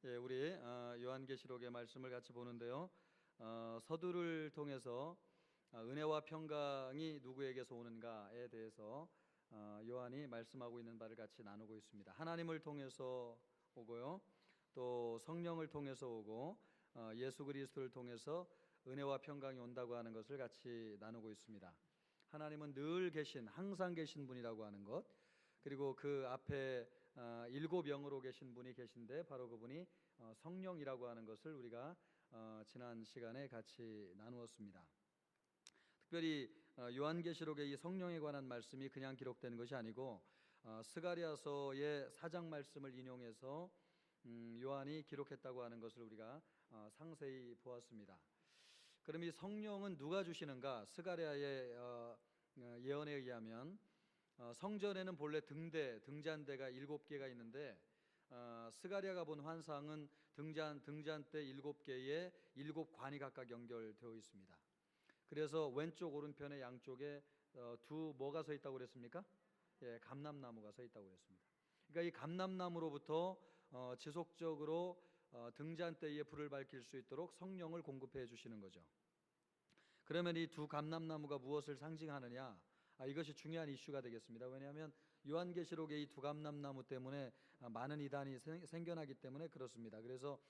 예, 우리 요한계시록의 말씀을 같이 보는데요. 서두를 통해서 은혜와 평강이 누구에게서 오는가에 대해서 요한이 말씀하고 있는 바를 같이 나누고 있습니다. 하나님을 통해서 오고요, 또 성령을 통해서 오고 예수 그리스도를 통해서 은혜와 평강이 온다고 하는 것을 같이 나누고 있습니다. 하나님은 늘 계신, 항상 계신 분이라고 하는 것, 그리고 그 앞에 일곱 영으로 계신 분이 계신데 바로 그분이 성령이라고 하는 것을 우리가 지난 시간에 같이 나누었습니다. 특별히 요한계시록의 이 성령에 관한 말씀이 그냥 기록된 것이 아니고 스가랴서의 4장 말씀을 인용해서 요한이 기록했다고 하는 것을 우리가 상세히 보았습니다. 그럼 이 성령은 누가 주시는가? 스가랴의 예언에 의하면 성전에는 본래 등잔대가 7개가 있는데 스가랴가 본 환상은 등잔대 7개에 7관이 각각 연결되어 있습니다. 그래서 왼쪽 오른편의 양쪽에 뭐가 서 있다고 그랬습니까? 예, 감람나무가 서 있다고 그랬습니다. 그러니까 이 감람나무로부터 지속적으로 등잔대에 불을 밝힐 수 있도록 성령을 공급해 주시는 거죠. 그러면 이 두 감람나무가 무엇을 상징하느냐? 이것이 중요한 이슈가 되겠습니다. 왜냐하면 요한계시록의 이 두 감람나무 때문에 많은 이단이 생겨나기 때문에 그렇습니다. 그래서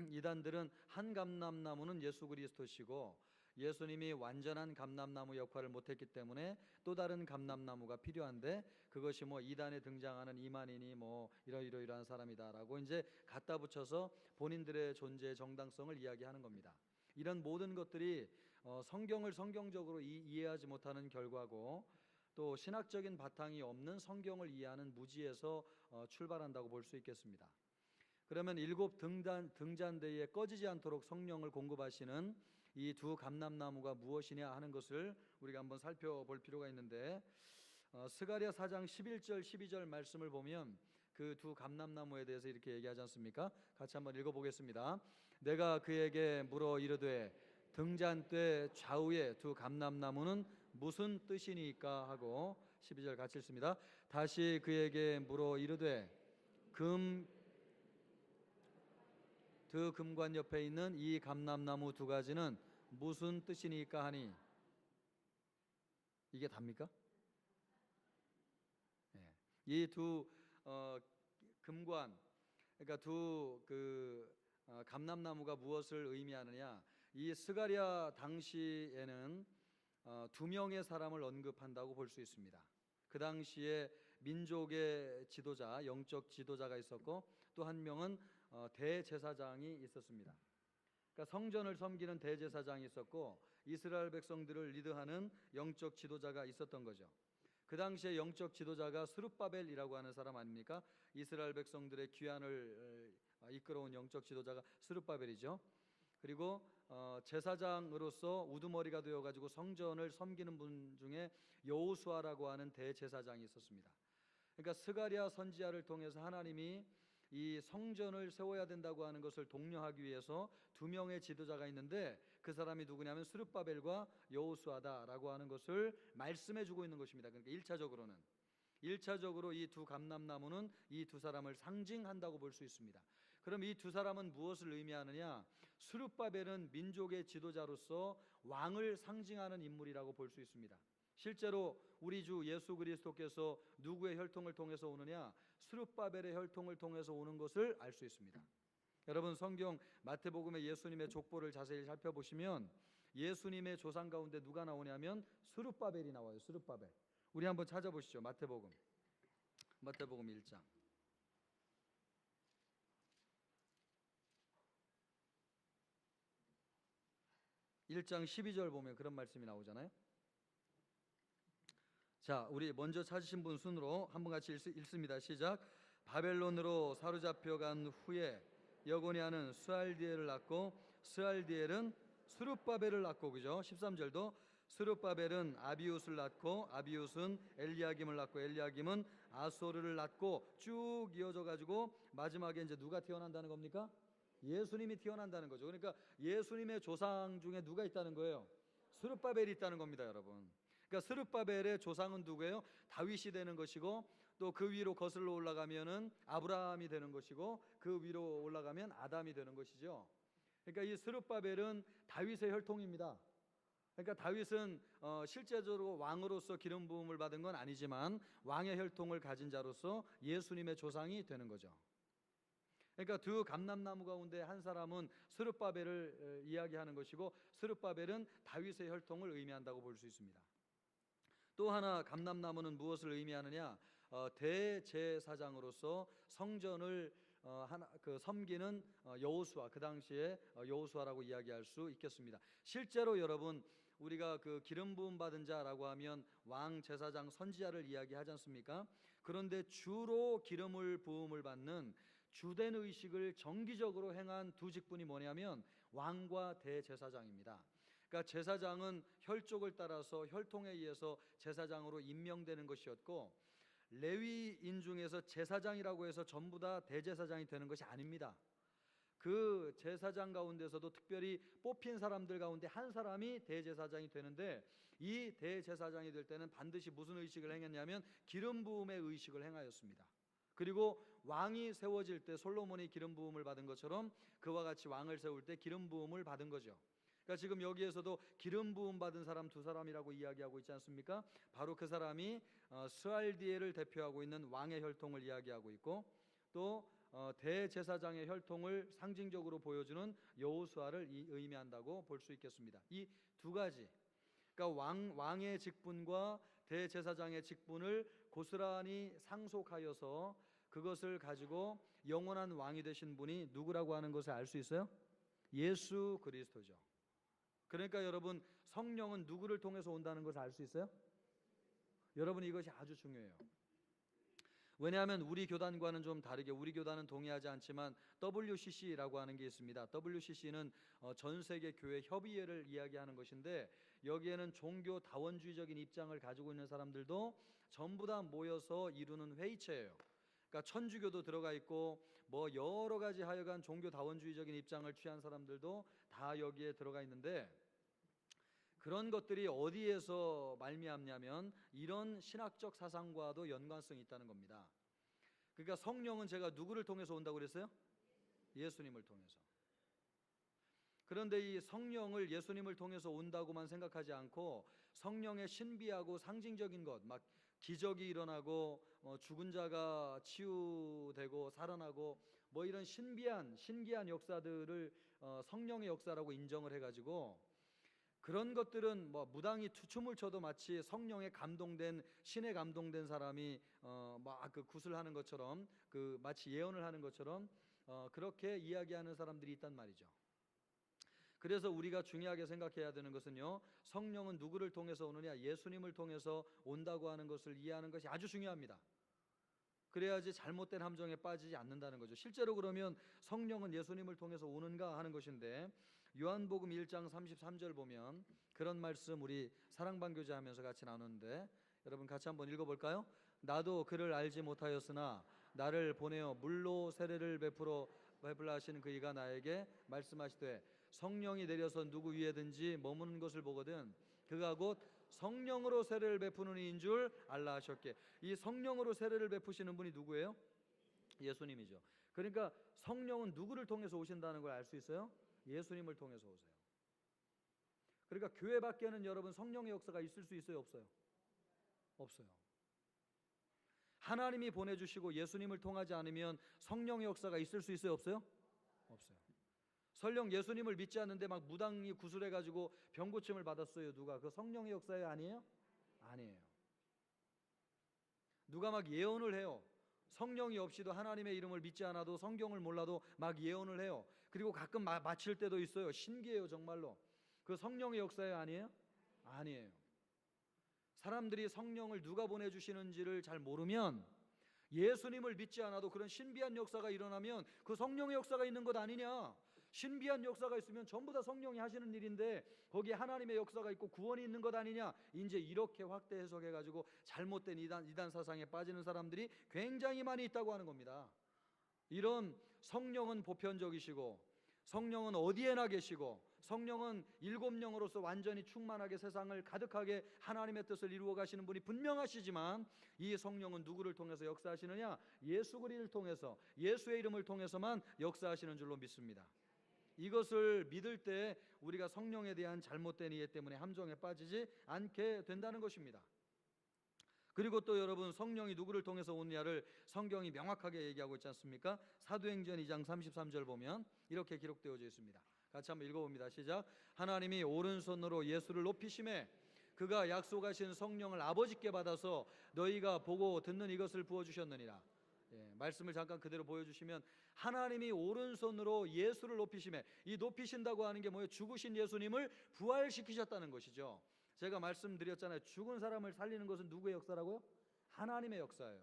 이단들은 한 감람나무는 예수 그리스도시고 예수님이 완전한 감람나무 역할을 못했기 때문에 또 다른 감람나무가 필요한데 그것이 이단에 등장하는 이만희니 이러이러한 사람이다라고 이제 갖다 붙여서 본인들의 존재의 정당성을 이야기하는 겁니다. 이런 모든 것들이 성경을 성경적으로 이해하지 못하는 결과고 또 신학적인 바탕이 없는 성경을 이해하는 무지에서 출발한다고 볼 수 있겠습니다. 그러면 7 등잔대에 꺼지지 않도록 성령을 공급하시는 이 두 감람나무가 무엇이냐 하는 것을 우리가 한번 살펴볼 필요가 있는데 스가랴 4장 11절 12절 말씀을 보면 그 두 감람나무에 대해서 이렇게 얘기하지 않습니까? 같이 한번 읽어보겠습니다. 내가 그에게 물어 이르되 등잔대 좌우의 두 감람나무는 무슨 뜻이니까 하고 12절 같이 읽습니다. 다시 그에게 물어 이르되 두 금관 옆에 있는 이 감람나무 두 가지는 무슨 뜻이니까 하니. 이게 답니까? 네. 이 두 금관, 그러니까 두 감람나무가 무엇을 의미하느냐? 이 스가랴 당시에는 2명의 사람을 언급한다고 볼 수 있습니다. 그 당시에 민족의 지도자, 영적 지도자가 있었고 또 한 명은 대제사장이 있었습니다. 그러니까 성전을 섬기는 대제사장이 있었고 이스라엘 백성들을 리드하는 영적 지도자가 있었던 거죠. 그 당시에 영적 지도자가 스룹바벨이라고 하는 사람 아닙니까? 이스라엘 백성들의 귀환을 이끌어온 영적 지도자가 스룹바벨이죠. 그리고 제사장으로서 우두머리가 되어가지고 성전을 섬기는 분 중에 여호수아라고 하는 대제사장이 있었습니다. 그러니까 스가랴 선지자를 통해서 하나님이 이 성전을 세워야 된다고 하는 것을 독려하기 위해서 2명의 지도자가 있는데 그 사람이 누구냐면 스룹바벨과 여호수아다라고 하는 것을 말씀해 주고 있는 것입니다. 그러니까 1차적으로 이 두 감람나무는 이 두 사람을 상징한다고 볼 수 있습니다. 그럼 이 두 사람은 무엇을 의미하느냐? 스룹바벨은 민족의 지도자로서 왕을 상징하는 인물이라고 볼 수 있습니다. 실제로 우리 주 예수 그리스도께서 누구의 혈통을 통해서 오느냐? 스룹바벨의 혈통을 통해서 오는 것을 알 수 있습니다. 여러분, 성경 마태복음의 예수님의 족보를 자세히 살펴보시면 예수님의 조상 가운데 누가 나오냐면 스룹바벨이 나와요. 스룹바벨. 우리 한번 찾아보시죠. 마태복음 1장 1장 12절 보면 그런 말씀이 나오잖아요. 자, 우리 먼저 찾으신 분 순으로 한번 같이 읽습니다. 시작. 바벨론으로 사로잡혀간 후에 여고니아는 스알디엘을 낳고 스알디엘은 스룹바벨을 낳고, 그죠? 13절도 스룹바벨은 아비웃을 낳고 아비웃은 엘리야김을 낳고 엘리야김은 아소르를 낳고 쭉 이어져 가지고 마지막에 이제 누가 태어난다는 겁니까? 예수님이 태어난다는 거죠. 그러니까 예수님의 조상 중에 누가 있다는 거예요? 스룹바벨이 있다는 겁니다, 여러분. 그러니까 스룹바벨의 조상은 누구예요? 다윗이 되는 것이고 또 그 위로 거슬러 올라가면은 아브라함이 되는 것이고 그 위로 올라가면 아담이 되는 것이죠. 그러니까 이 스룹바벨은 다윗의 혈통입니다. 그러니까 다윗은 실제적으로 왕으로서 기름 부음을 받은 건 아니지만 왕의 혈통을 가진 자로서 예수님의 조상이 되는 거죠. 그러니까 두 감람나무 가운데 한 사람은 스룹바벨을 이야기하는 것이고 스룹바벨은 다윗의 혈통을 의미한다고 볼 수 있습니다. 또 하나 감람나무는 무엇을 의미하느냐? 대제사장으로서 성전을 섬기는 여호수아, 그 당시에 여호수아라고 이야기할 수 있겠습니다. 실제로 여러분, 우리가 그 기름 부음 받은 자라고 하면 왕, 제사장, 선지자를 이야기하지 않습니까? 그런데 주로 기름을 부음을 받는 주된 의식을 정기적으로 행한 두 직분이 뭐냐면 왕과 대제사장입니다. 그러니까 제사장은 혈족을 따라서 혈통에 의해서 제사장으로 임명되는 것이었고, 레위인 중에서 제사장이라고 해서 전부 다 대제사장이 되는 것이 아닙니다. 그 제사장 가운데서도 특별히 뽑힌 사람들 가운데 한 사람이 대제사장이 되는데, 이 대제사장이 될 때는 반드시 무슨 의식을 행했냐면 기름 부음의 의식을 행하였습니다. 그리고 왕이 세워질 때 솔로몬이 기름 부음을 받은 것처럼 그와 같이 왕을 세울 때 기름 부음을 받은 거죠. 그러니까 지금 여기에서도 기름 부음 받은 사람 두 사람이라고 이야기하고 있지 않습니까? 바로 그 사람이 스알디엘을 대표하고 있는 왕의 혈통을 이야기하고 있고, 또 대제사장의 혈통을 상징적으로 보여주는 여호수아를 의미한다고 볼 수 있겠습니다. 이 두 가지, 그러니까 왕의 직분과 대제사장의 직분을 고스란히 상속하여서 그것을 가지고 영원한 왕이 되신 분이 누구라고 하는 것을 알 수 있어요? 예수 그리스도죠. 그러니까 여러분, 성령은 누구를 통해서 온다는 것을 알 수 있어요? 여러분, 이것이 아주 중요해요. 왜냐하면 우리 교단과는 좀 다르게, 우리 교단은 동의하지 않지만 WCC라고 하는 게 있습니다. WCC는 전 세계 교회 협의회를 이야기하는 것인데, 여기에는 종교 다원주의적인 입장을 가지고 있는 사람들도 전부 다 모여서 이루는 회의체예요. 그러니까 천주교도 들어가 있고 뭐 여러 가지 하여간 종교 다원주의적인 입장을 취한 사람들도 다 여기에 들어가 있는데, 그런 것들이 어디에서 말미암냐면 이런 신학적 사상과도 연관성이 있다는 겁니다. 그러니까 성령은 제가 누구를 통해서 온다고 그랬어요? 예수님을 통해서. 그런데 이 성령을 예수님을 통해서 온다고만 생각하지 않고 성령의 신비하고 상징적인 것, 막 기적이 일어나고 죽은 자가 치유되고 살아나고 뭐 이런 신기한 역사들을 성령의 역사라고 인정을 해가지고, 그런 것들은 뭐 무당이 춤을 춰도 마치 성령에 감동된, 신에 감동된 사람이 막 그 구슬하는 것처럼, 그 마치 예언을 하는 것처럼 그렇게 이야기하는 사람들이 있단 말이죠. 그래서 우리가 중요하게 생각해야 되는 것은요, 성령은 누구를 통해서 오느냐? 예수님을 통해서 온다고 하는 것을 이해하는 것이 아주 중요합니다. 그래야지 잘못된 함정에 빠지지 않는다는 거죠. 실제로 그러면 성령은 예수님을 통해서 오는가 하는 것인데, 요한복음 1장 33절 보면 그런 말씀 우리 사랑방 교제하면서 같이 나누는데, 여러분 같이 한번 읽어볼까요? 나도 그를 알지 못하였으나 나를 보내어 물로 세례를 베풀어 하시는 그이가 나에게 말씀하시되, 성령이 내려서 누구 위에든지 머무는 것을 보거든 그가 곧 성령으로 세례를 베푸는 이인 줄 알라 하셨게. 이 성령으로 세례를 베푸시는 분이 누구예요? 예수님이죠. 그러니까 성령은 누구를 통해서 오신다는 걸 알 수 있어요? 예수님을 통해서 오세요. 그러니까 교회 밖에는 여러분 성령의 역사가 있을 수 있어요? 없어요? 없어요. 하나님이 보내주시고 예수님을 통하지 않으면 성령의 역사가 있을 수 있어요? 없어요? 없어요. 설령 예수님을 믿지 않는데 막 무당이 구술해가지고 병고침을 받았어요. 누가? 그 성령의 역사예요? 아니에요? 아니에요. 누가 막 예언을 해요. 성령이 없이도, 하나님의 이름을 믿지 않아도, 성경을 몰라도 막 예언을 해요. 그리고 가끔 마칠 때도 있어요. 신기해요, 정말로. 그 성령의 역사예요? 아니에요? 아니에요. 사람들이 성령을 누가 보내주시는지를 잘 모르면, 예수님을 믿지 않아도 그런 신비한 역사가 일어나면 그 성령의 역사가 있는 것 아니냐? 신비한 역사가 있으면 전부 다 성령이 하시는 일인데 거기에 하나님의 역사가 있고 구원이 있는 것 아니냐? 이제 이렇게 확대 해석해가지고 잘못된 이단 사상에 빠지는 사람들이 굉장히 많이 있다고 하는 겁니다. 이런 성령은 보편적이시고 성령은 어디에나 계시고 성령은 일곱 영으로서 완전히 충만하게 세상을 가득하게 하나님의 뜻을 이루어 가시는 분이 분명하시지만, 이 성령은 누구를 통해서 역사하시느냐? 예수 그리스도를 통해서, 예수의 이름을 통해서만 역사하시는 줄로 믿습니다. 이것을 믿을 때 우리가 성령에 대한 잘못된 이해 때문에 함정에 빠지지 않게 된다는 것입니다. 그리고 또 여러분, 성령이 누구를 통해서 오느냐를 성경이 명확하게 얘기하고 있지 않습니까? 사도행전 2장 33절 보면 이렇게 기록되어져 있습니다. 같이 한번 읽어봅니다. 시작. 하나님이 오른손으로 예수를 높이심에 그가 약속하신 성령을 아버지께 받아서 너희가 보고 듣는 이것을 부어주셨느니라. 말씀을 잠깐 그대로 보여주시면, 하나님이 오른손으로 예수를 높이심에, 이 높이신다고 하는 게 뭐예요? 죽으신 예수님을 부활시키셨다는 것이죠. 제가 말씀드렸잖아요. 죽은 사람을 살리는 것은 누구의 역사라고요? 하나님의 역사예요.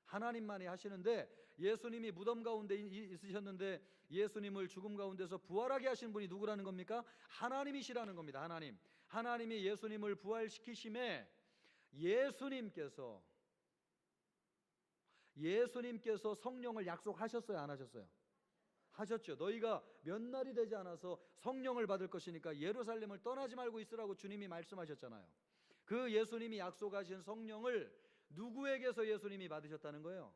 하나님만이 하시는데, 예수님이 무덤 가운데 있으셨는데 예수님을 죽음 가운데서 부활하게 하신 분이 누구라는 겁니까? 하나님이시라는 겁니다. 하나님이 예수님을 부활시키심에 예수님께서 성령을 약속하셨어요, 안 하셨어요? 하셨죠. 너희가 몇 날이 되지 않아서 성령을 받을 것이니까 예루살렘을 떠나지 말고 있으라고 주님이 말씀하셨잖아요. 그 예수님이 약속하신 성령을 누구에게서 예수님이 받으셨다는 거예요?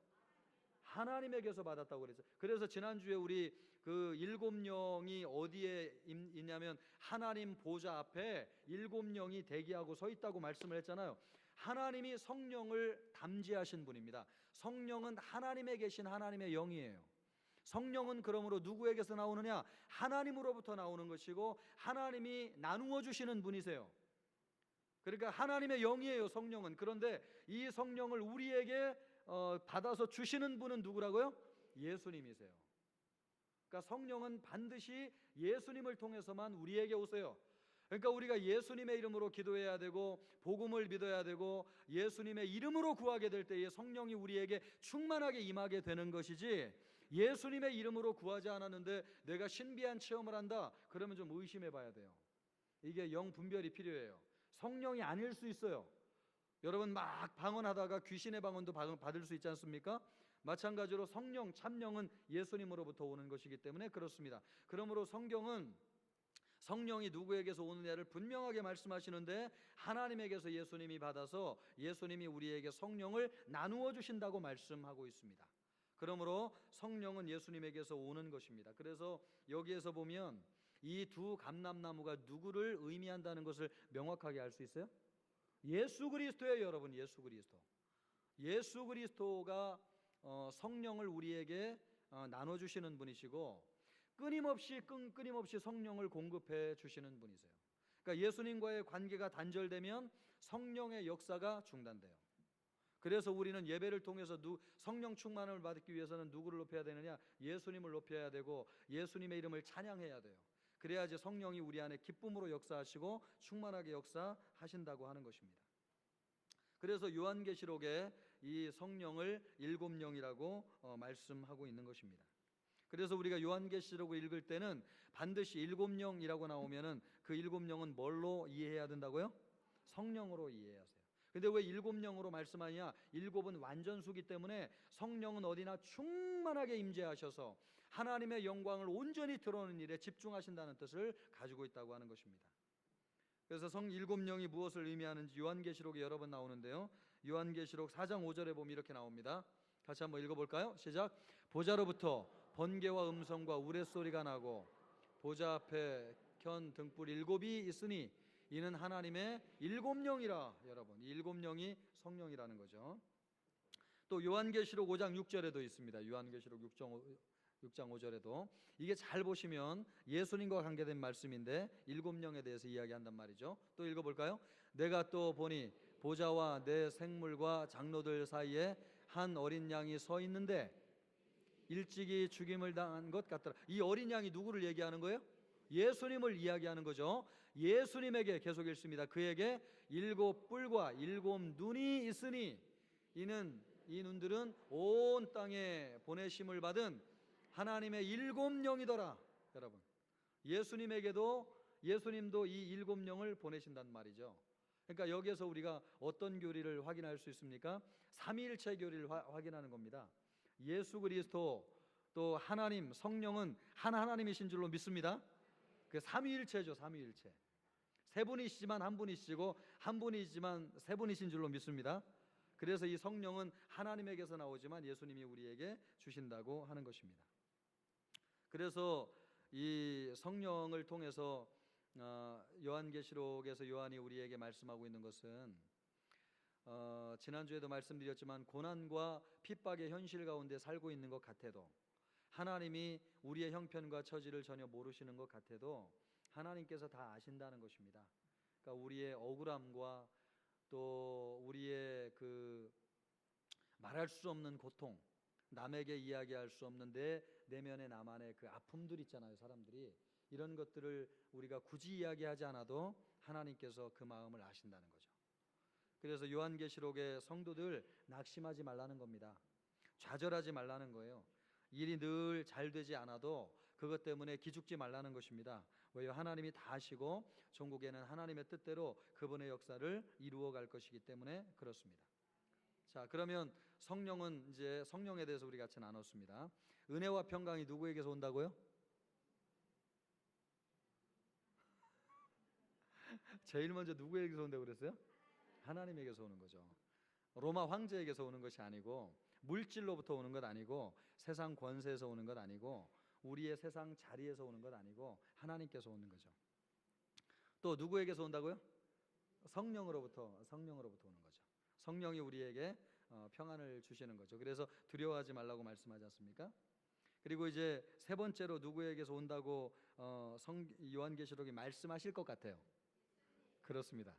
하나님에게서 받았다고 그랬어요. 그래서 지난주에 우리 그 일곱 영이 어디에 있냐면 하나님 보좌 앞에 일곱 영이 대기하고 서 있다고 말씀을 했잖아요. 하나님이 성령을 담지하신 분입니다. 성령은 하나님에 계신 하나님의 영이에요. 성령은 그러므로 누구에게서 나오느냐? 하나님으로부터 나오는 것이고 하나님이 나누어 주시는 분이세요. 그러니까 하나님의 영이에요, 성령은. 그런데 이 성령을 우리에게 받아서 주시는 분은 누구라고요? 예수님이세요. 그러니까 성령은 반드시 예수님을 통해서만 우리에게 오세요. 그러니까 우리가 예수님의 이름으로 기도해야 되고 복음을 믿어야 되고 예수님의 이름으로 구하게 될 때에 성령이 우리에게 충만하게 임하게 되는 것이지, 예수님의 이름으로 구하지 않았는데 내가 신비한 체험을 한다? 그러면 좀 의심해 봐야 돼요. 이게 영 분별이 필요해요. 성령이 아닐 수 있어요. 여러분 막 방언하다가 귀신의 방언도 받을 수 있지 않습니까? 마찬가지로 성령, 참령은 예수님으로부터 오는 것이기 때문에 그렇습니다. 그러므로 성경은 성령이 누구에게서 오느냐를 분명하게 말씀하시는데, 하나님에게서 예수님이 받아서 예수님이 우리에게 성령을 나누어 주신다고 말씀하고 있습니다. 그러므로 성령은 예수님에게서 오는 것입니다. 그래서 여기에서 보면 이 두 감람나무가 누구를 의미한다는 것을 명확하게 알 수 있어요? 예수 그리스도예요, 여러분. 예수 그리스도가 성령을 우리에게 나눠주시는 분이시고 끊임없이 성령을 공급해 주시는 분이세요. 그러니까 예수님과의 관계가 단절되면 성령의 역사가 중단돼요. 그래서 우리는 예배를 통해서 성령 충만을 받기 위해서는 누구를 높여야 되느냐? 예수님을 높여야 되고 예수님의 이름을 찬양해야 돼요. 그래야지 성령이 우리 안에 기쁨으로 역사하시고 충만하게 역사하신다고 하는 것입니다. 그래서 요한계시록에 이 성령을 일곱 영이라고 말씀하고 있는 것입니다. 그래서 우리가 요한계시록을 읽을 때는 반드시 일곱 영이라고 나오면은 그 일곱 영은 뭘로 이해해야 된다고요? 성령으로 이해하세요. 근데 왜 일곱 영으로 말씀하냐? 일곱은 완전수기 때문에 성령은 어디나 충만하게 임재하셔서 하나님의 영광을 온전히 드러내는 일에 집중하신다는 뜻을 가지고 있다고 하는 것입니다. 그래서 일곱 영이 무엇을 의미하는지 요한계시록에 여러 번 나오는데요. 요한계시록 4장 5절에 보면 이렇게 나옵니다. 같이 한번 읽어볼까요? 시작. 보좌로부터 번개와 음성과 우레소리가 나고 보좌 앞에 켠 등불 일곱이 있으니 이는 하나님의 일곱 영이라. 여러분, 일곱 영이 성령이라는 거죠. 또 요한계시록 5장 6절에도 있습니다. 요한계시록 6장 5절에도 이게 잘 보시면 예수님과 관계된 말씀인데 일곱 영에 대해서 이야기한단 말이죠. 또 읽어볼까요? 내가 또 보니 보좌와 내 생물과 장로들 사이에 한 어린 양이 서 있는데 일찍이 죽임을 당한 것 같더라. 이 어린 양이 누구를 얘기하는 거예요? 예수님을 이야기하는 거죠. 예수님에게 계속 읽습니다. 그에게 일곱 뿔과 일곱 눈이 있으니 이 눈들은 온 땅에 보내심을 받은 하나님의 일곱 영이더라. 여러분, 예수님도 이 일곱 영을 보내신단 말이죠. 그러니까 여기에서 우리가 어떤 교리를 확인할 수 있습니까? 삼위일체 교리를 확인하는 겁니다. 예수 그리스도 또 하나님 성령은 한 하나님이신 줄로 믿습니다. 그 삼위일체죠. 삼위일체. 세 분이시지만 한 분이시고 한 분이지만 세 분이신 줄로 믿습니다. 그래서 이 성령은 하나님에게서 나오지만 예수님이 우리에게 주신다고 하는 것입니다. 그래서 이 성령을 통해서 요한계시록에서 요한이 우리에게 말씀하고 있는 것은 지난주에도 말씀드렸지만 고난과 핍박의 현실 가운데 살고 있는 것 같아도, 하나님이 우리의 형편과 처지를 전혀 모르시는 것 같아도 하나님께서 다 아신다는 것입니다. 그러니까 우리의 억울함과 또 우리의 그 말할 수 없는 고통, 남에게 이야기할 수 없는 내 내면의 나만의 그 아픔들 있잖아요. 사람들이 이런 것들을 우리가 굳이 이야기하지 않아도 하나님께서 그 마음을 아신다는 거죠. 그래서 요한계시록의 성도들 낙심하지 말라는 겁니다. 좌절하지 말라는 거예요. 일이 늘 잘 되지 않아도 그것 때문에 기죽지 말라는 것입니다. 왜요? 하나님이 다 하시고 종국에는 하나님의 뜻대로 그분의 역사를 이루어 갈 것이기 때문에 그렇습니다. 자, 그러면 성령은 이제 성령에 대해서 우리 같이 나눴습니다. 은혜와 평강이 누구에게서 온다고요? 제일 먼저 누구에게서 온다고 그랬어요? 하나님에게서 오는 거죠. 로마 황제에게서 오는 것이 아니고, 물질로부터 오는 것 아니고, 세상 권세에서 오는 것 아니고, 우리의 세상 자리에서 오는 것 아니고 하나님께서 오는 거죠. 또 누구에게서 온다고요? 성령으로부터 오는 거죠. 성령이 우리에게 평안을 주시는 거죠. 그래서 두려워하지 말라고 말씀하지 않습니까? 그리고 이제 세 번째로 누구에게서 온다고 요한계시록이 말씀하실 것 같아요. 그렇습니다.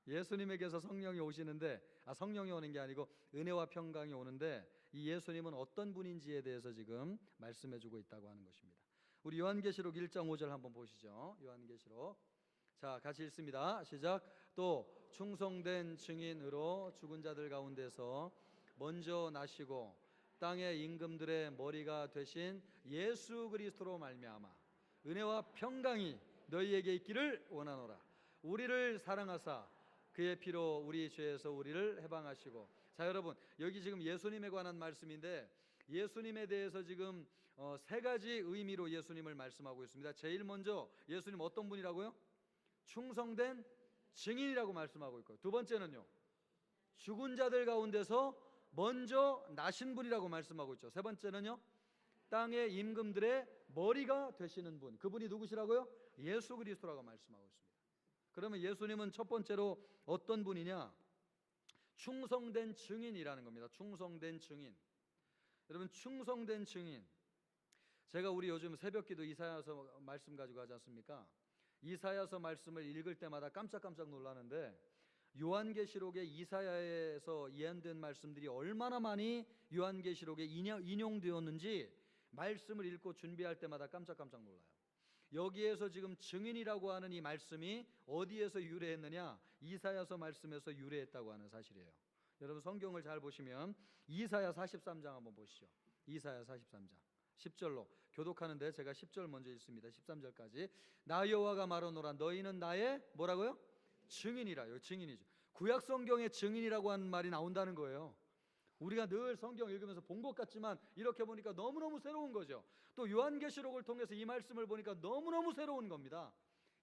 예수님에게서 성령이 오시는데, 성령이 오는 게 아니고 은혜와 평강이 오는데, 이 예수님은 어떤 분인지에 대해서 지금 말씀해주고 있다고 하는 것입니다. 우리 요한계시록 1장 5절 한번 보시죠. 요한계시록, 자, 같이 읽습니다. 시작. 또 충성된 증인으로 죽은 자들 가운데서 먼저 나시고 땅의 임금들의 머리가 되신 예수 그리스도로 말미암아 은혜와 평강이 너희에게 있기를 원하노라. 우리를 사랑하사 그의 피로 우리 죄에서 우리를 해방하시고. 자, 여러분, 여기 지금 예수님에 관한 말씀인데, 예수님에 대해서 지금 세 가지 의미로 예수님을 말씀하고 있습니다. 제일 먼저 예수님 어떤 분이라고요? 충성된 증인이라고 말씀하고 있고, 두 번째는요, 죽은 자들 가운데서 먼저 나신 분이라고 말씀하고 있죠. 세 번째는요, 땅의 임금들의 머리가 되시는 분, 그분이 누구시라고요? 예수 그리스도라고 말씀하고 있습니다. 그러면 예수님은 첫 번째로 어떤 분이냐? 충성된 증인이라는 겁니다. 충성된 증인. 여러분, 충성된 증인. 제가 우리 요즘 새벽기도 이사야서 말씀 가지고 하지 않습니까? 이사야서 말씀을 읽을 때마다 깜짝깜짝 놀라는데, 요한계시록의 이사야에서 예언된 말씀들이 얼마나 많이 요한계시록에 인용되었는지 말씀을 읽고 준비할 때마다 깜짝깜짝 놀라요. 여기에서 지금 증인이라고 하는 이 말씀이 어디에서 유래했느냐? 이사야서 말씀에서 유래했다고 하는 사실이에요. 여러분, 성경을 잘 보시면 이사야 43장 한번 보시죠. 이사야 43장 10절로 교독하는데 제가 10절 먼저 읽습니다. 13절까지. 나 여호와가 말하노라. 너희는 나의 뭐라고요? 증인이라. 증인이죠. 구약 성경에 증인이라고 하는 말이 나온다는 거예요. 우리가 늘 성경 읽으면서 본 것 같지만 이렇게 보니까 너무너무 새로운 거죠. 또 요한계시록을 통해서 이 말씀을 보니까 너무너무 새로운 겁니다.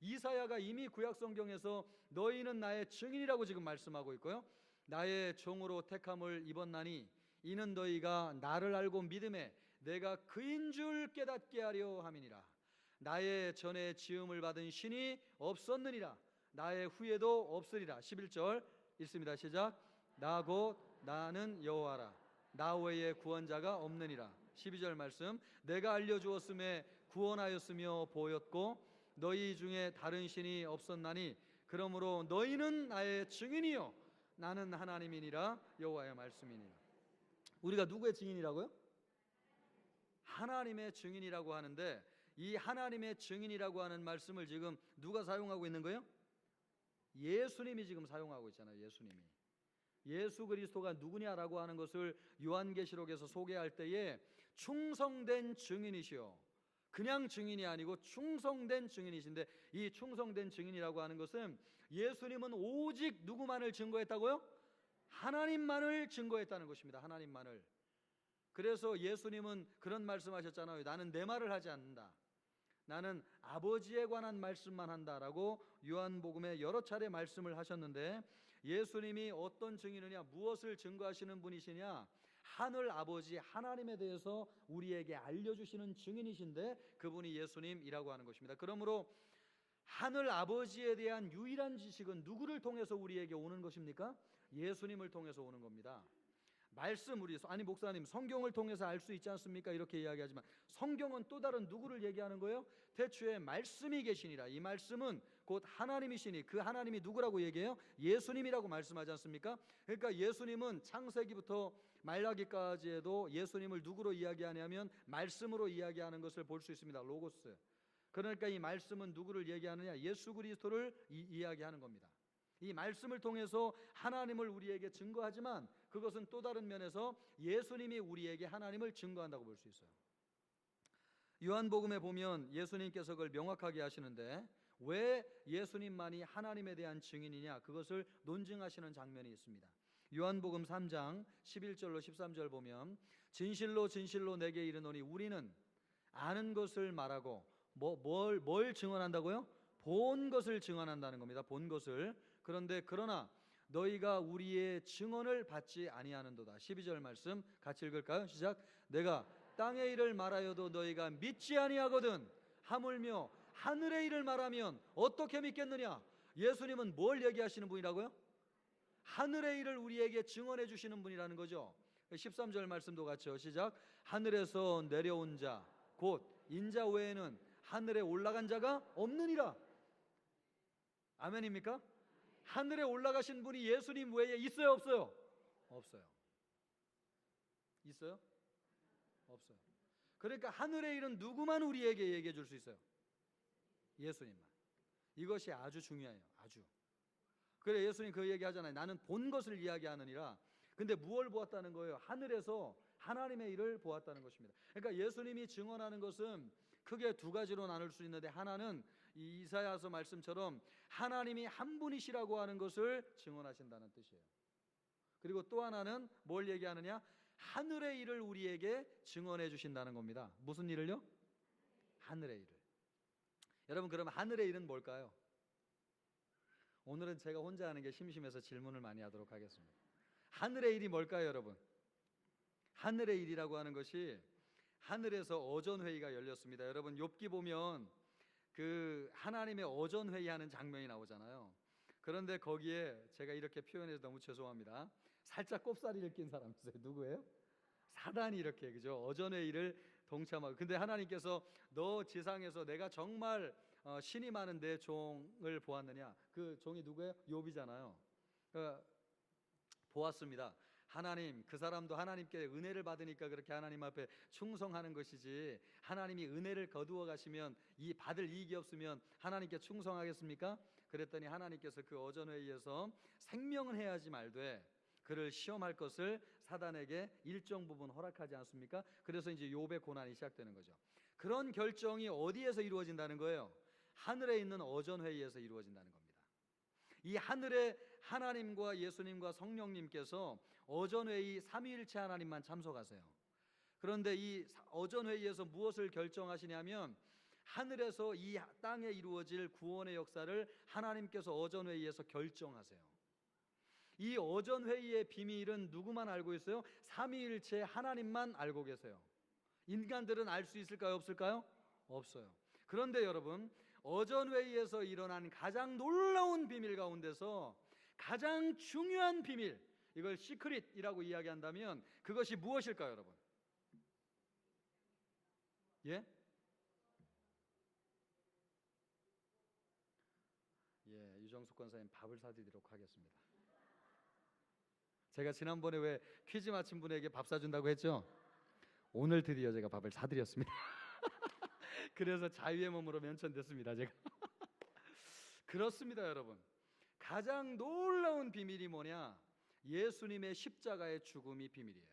이사야가 이미 구약 성경에서 너희는 나의 증인이라고 지금 말씀하고 있고요, 나의 종으로 택함을 입었나니 이는 너희가 나를 알고 믿음에 내가 그인 줄 깨닫게 하려 함이니라. 나의 전에 지음을 받은 신이 없었느니라. 나의 후에도 없으리라. 11절 읽습니다. 시작. 나 곧 나는 여호와라. 나 외에 구원자가 없느니라. 12절 말씀. 내가 알려주었음에 구원하였으며 보였고 너희 중에 다른 신이 없었나니 그러므로 너희는 나의 증인이요 나는 하나님이니라. 여호와의 말씀이니라. 우리가 누구의 증인이라고요? 하나님의 증인이라고 하는데, 이 하나님의 증인이라고 하는 말씀을 지금 누가 사용하고 있는 거예요? 예수님이 지금 사용하고 있잖아요. 예수님이. 예수 그리스도가 누구냐라고 하는 것을 요한계시록에서 소개할 때에 충성된 증인이시요, 그냥 증인이 아니고 충성된 증인이신데, 이 충성된 증인이라고 하는 것은 예수님은 오직 누구만을 증거했다고요? 하나님만을 증거했다는 것입니다. 하나님만을. 그래서 예수님은 그런 말씀하셨잖아요. 나는 내 말을 하지 않는다. 나는 아버지에 관한 말씀만 한다라고 요한복음에 여러 차례 말씀을 하셨는데, 예수님이 어떤 증인이냐, 무엇을 증거하시는 분이시냐, 하늘 아버지 하나님에 대해서 우리에게 알려주시는 증인이신데 그분이 예수님이라고 하는 것입니다. 그러므로 하늘 아버지에 대한 유일한 지식은 누구를 통해서 우리에게 오는 것입니까? 예수님을 통해서 오는 겁니다. 말씀, 우리 아니 목사님 성경을 통해서 알 수 있지 않습니까? 이렇게 이야기하지만 성경은 또 다른 누구를 얘기하는 거예요? 태초에 말씀이 계시니라. 이 말씀은 곧 하나님이시니 그 하나님이 누구라고 얘기해요? 예수님이라고 말씀하지 않습니까? 그러니까 예수님은 창세기부터 말라기까지에도 예수님을 누구로 이야기하냐면 말씀으로 이야기하는 것을 볼 수 있습니다. 로고스. 그러니까 이 말씀은 누구를 얘기하느냐? 예수 그리스도를 이야기하는 겁니다. 이 말씀을 통해서 하나님을 우리에게 증거하지만 그것은 또 다른 면에서 예수님이 우리에게 하나님을 증거한다고 볼 수 있어요. 요한복음에 보면 예수님께서 그걸 명확하게 하시는데, 왜 예수님만이 하나님에 대한 증인이냐, 그것을 논증하시는 장면이 있습니다. 요한복음 3장 11절로 13절 보면, 진실로 진실로 내게 이르노니 우리는 아는 것을 말하고 뭘 증언한다고요? 본 것을 증언한다는 겁니다. 본 것을. 그런데 그러나 너희가 우리의 증언을 받지 아니하는도다. 12절 말씀 같이 읽을까요? 시작. 내가 땅의 일을 말하여도 너희가 믿지 아니하거든 하물며 하늘의 일을 말하면 어떻게 믿겠느냐? 예수님은 뭘 얘기하시는 분이라고요? 하늘의 일을 우리에게 증언해 주시는 분이라는 거죠. 13절 말씀도 같이요. 시작. 하늘에서 내려온 자 곧 인자 외에는 하늘에 올라간 자가 없느니라. 아멘입니까? 하늘에 올라가신 분이 예수님 외에 있어요, 없어요? 없어요. 있어요? 없어요. 그러니까 하늘의 일은 누구만 우리에게 얘기해 줄 수 있어요? 예수님만. 이것이 아주 중요해요. 아주. 그래 예수님 그 얘기 하잖아요. 나는 본 것을 이야기하느니라. 근데 무엇을 보았다는 거예요? 하늘에서 하나님의 일을 보았다는 것입니다. 그러니까 예수님이 증언하는 것은 크게 두 가지로 나눌 수 있는데, 하나는 이 이사야서 말씀처럼 하나님이 한 분이시라고 하는 것을 증언하신다는 뜻이에요. 그리고 또 하나는 뭘 얘기하느냐? 하늘의 일을 우리에게 증언해 주신다는 겁니다. 무슨 일을요? 하늘의 일을. 여러분, 그러면 하늘의 일은 뭘까요? 오늘은 제가 혼자 하는 게 심심해서 질문을 많이 하도록 하겠습니다. 하늘의 일이 뭘까요, 여러분? 하늘의 일이라고 하는 것이 하늘에서 어전회의가 열렸습니다. 여러분, 욥기 보면 그 하나님의 어전회의하는 장면이 나오잖아요. 그런데 거기에 제가 이렇게 표현해서 너무 죄송합니다. 살짝 꼽사리를 낀 사람 있어요. 누구예요? 사단이 이렇게, 그죠? 어전회의를 동참하고. 근데 하나님께서 너 지상에서 내가 정말 신이 많은 내 종을 보았느냐? 그 종이 누구예요? 욥이잖아요. 보았습니다. 하나님, 그 사람도 하나님께 은혜를 받으니까 그렇게 하나님 앞에 충성하는 것이지, 하나님이 은혜를 거두어 가시면 이 받을 이익이 없으면 하나님께 충성하겠습니까? 그랬더니 하나님께서 그 어전회의에서 생명은 해야지 말되 그를 시험할 것을 사단에게 일정 부분 허락하지 않습니까? 그래서 이제 욥의 고난이 시작되는 거죠. 그런 결정이 어디에서 이루어진다는 거예요? 하늘에 있는 어전회의에서 이루어진다는 겁니다. 이 하늘에 하나님과 예수님과 성령님께서 어전회의 삼위일체 하나님만 참석하세요. 그런데 이 어전회의에서 무엇을 결정하시냐면, 하늘에서 이 땅에 이루어질 구원의 역사를 하나님께서 어전회의에서 결정하세요. 이 어전회의의 비밀은 누구만 알고 있어요? 삼위일체 하나님만 알고 계세요. 인간들은 알 수 있을까요, 없을까요? 없어요. 그런데 여러분, 어전회의에서 일어난 가장 놀라운 비밀 가운데서 가장 중요한 비밀, 이걸 시크릿이라고 이야기한다면 그것이 무엇일까요, 여러분? 예? 예, 유정숙 권사님 밥을 사드리도록 하겠습니다. 제가 지난번에 왜 퀴즈 맞힌 분에게 밥 사준다고 했죠? 오늘 드디어 제가 밥을 사드렸습니다. 그래서 자유의 몸으로 면천됐습니다, 제가. 그렇습니다, 여러분. 가장 놀라운 비밀이 뭐냐? 예수님의 십자가의 죽음이 비밀이에요.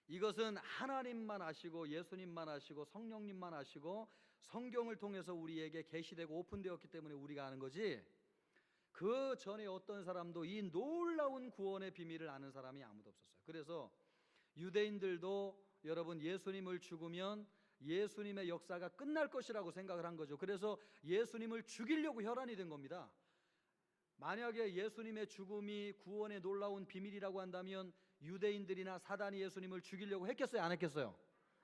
이것은 하나님만 아시고 예수님만 아시고 성령님만 아시고 성경을 통해서 우리에게 계시되고 오픈되었기 때문에 우리가 아는 거지, 그 전에 어떤 사람도 이 놀라운 구원의 비밀을 아는 사람이 아무도 없었어요. 그래서 유대인들도 여러분 예수님을 죽으면 예수님의 역사가 끝날 것이라고 생각을 한 거죠. 그래서 예수님을 죽이려고 혈안이 된 겁니다. 만약에 예수님의 죽음이 구원의 놀라운 비밀이라고 한다면 유대인들이나 사단이 예수님을 죽이려고 했겠어요? 안 했겠어요?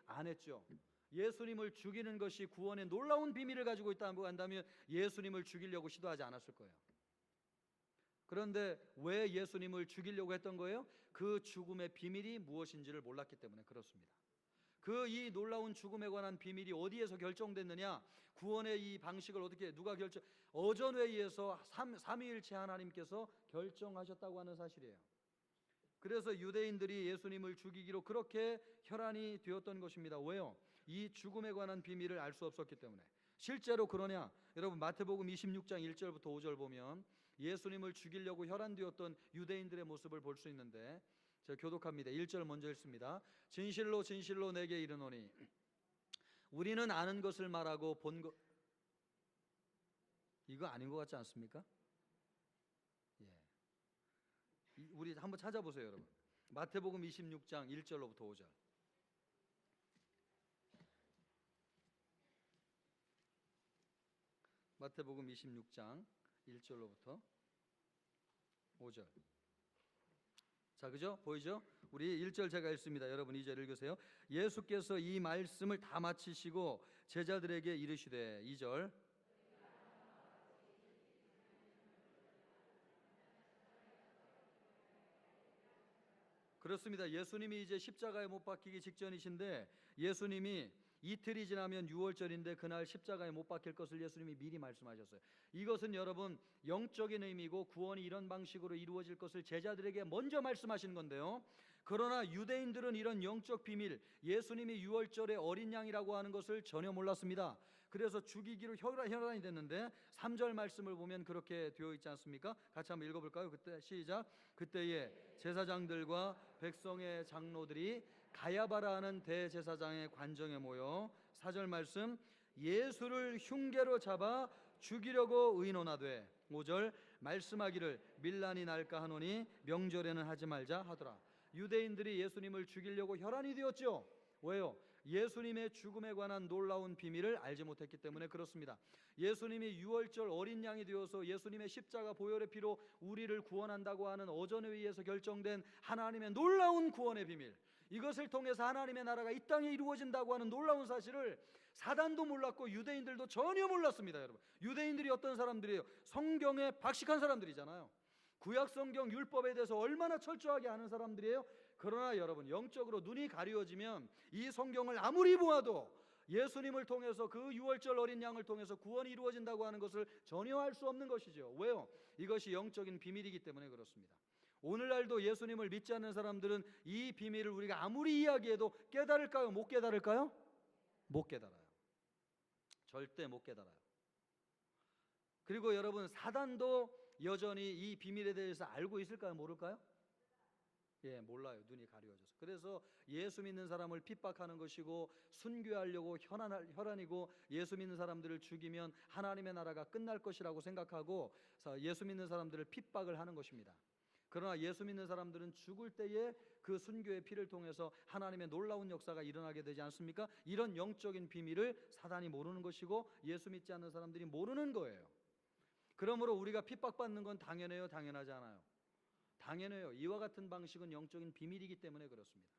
안 했죠. 예수님을 죽이는 것이 구원의 놀라운 비밀을 가지고 있다고 한다면 예수님을 죽이려고 시도하지 않았을 거예요. 그런데 왜 예수님을 죽이려고 했던 거예요? 그 죽음의 비밀이 무엇인지를 몰랐기 때문에 그렇습니다. 이 놀라운 죽음에 관한 비밀이 어디에서 결정됐느냐? 구원의 이 방식을 어떻게 누가 어전회의에서 삼위일체 하나님께서 결정하셨다고 하는 사실이에요. 그래서 유대인들이 예수님을 죽이기로 그렇게 혈안이 되었던 것입니다. 왜요? 이 죽음에 관한 비밀을 알 수 없었기 때문에. 실제로 그러냐? 여러분 마태복음 26장 1절부터 5절 보면 예수님을 죽이려고 혈안되었던 유대인들의 모습을 볼 수 있는데, 제가 교독합니다. 1절 먼저 읽습니다. 진실로 진실로 내게 이르노니 우리는 아는 것을 말하고 본 것, 이거 아닌 것 같지 않습니까? 예. 우리 한번 찾아보세요, 여러분. 마태복음 26장 1절로부터 5절. 마태복음 26장 1절로부터 5절. 자, 그죠? 보이죠? 우리 1절 제가 읽습니다. 여러분 2절 읽으세요. 예수께서 이 말씀을 다 마치시고 제자들에게 이르시되, 2절, 그렇습니다. 예수님이 이제 십자가에 못 박히기 직전이신데, 예수님이 이틀이 지나면 유월절인데 그날 십자가에 못 박힐 것을 예수님이 미리 말씀하셨어요. 이것은 여러분 영적인 의미고 구원이 이런 방식으로 이루어질 것을 제자들에게 먼저 말씀하신 건데요. 그러나 유대인들은 이런 영적 비밀, 예수님이 유월절에 어린 양이라고 하는 것을 전혀 몰랐습니다. 그래서 죽이기로 혈안이 됐는데 3절 말씀을 보면 그렇게 되어 있지 않습니까? 같이 한번 읽어볼까요? 그때 시작. 그때에 제사장들과 백성의 장로들이 가야바라 하는 대제사장의 관정에 모여 4절 말씀, 예수를 흉계로 잡아 죽이려고 의논하되, 5절 말씀하기를 밀란이 날까 하노니 명절에는 하지 말자 하더라. 유대인들이 예수님을 죽이려고 혈안이 되었죠. 왜요? 예수님의 죽음에 관한 놀라운 비밀을 알지 못했기 때문에 그렇습니다. 예수님이 유월절 어린 양이 되어서 예수님의 십자가 보혈의 피로 우리를 구원한다고 하는 어전회의에서 결정된 하나님의 놀라운 구원의 비밀, 이것을 통해서 하나님의 나라가 이 땅에 이루어진다고 하는 놀라운 사실을 사단도 몰랐고 유대인들도 전혀 몰랐습니다. 여러분, 유대인들이 어떤 사람들이에요? 성경에 박식한 사람들이잖아요. 구약 성경 율법에 대해서 얼마나 철저하게 아는 사람들이에요. 그러나 여러분, 영적으로 눈이 가려워지면 이 성경을 아무리 보아도 예수님을 통해서, 그 유월절 어린 양을 통해서 구원이 이루어진다고 하는 것을 전혀 알 수 없는 것이죠. 왜요? 이것이 영적인 비밀이기 때문에 그렇습니다. 오늘날도 예수님을 믿지 않는 사람들은 이 비밀을 우리가 아무리 이야기해도 깨달을까요? 못 깨달을까요? 못 깨달아요. 절대 못 깨달아요. 그리고 여러분, 사단도 여전히 이 비밀에 대해서 알고 있을까요? 모를까요? 예, 몰라요. 눈이 가려워져서. 그래서 예수 믿는 사람을 핍박하는 것이고 순교하려고 혈안이고, 예수 믿는 사람들을 죽이면 하나님의 나라가 끝날 것이라고 생각하고 예수 믿는 사람들을 핍박을 하는 것입니다. 그러나 예수 믿는 사람들은 죽을 때에 그 순교의 피를 통해서 하나님의 놀라운 역사가 일어나게 되지 않습니까? 이런 영적인 비밀을 사단이 모르는 것이고 예수 믿지 않는 사람들이 모르는 거예요. 그러므로 우리가 핍박받는 건 당연해요? 당연하지 않아요? 당연해요. 이와 같은 방식은 영적인 비밀이기 때문에 그렇습니다.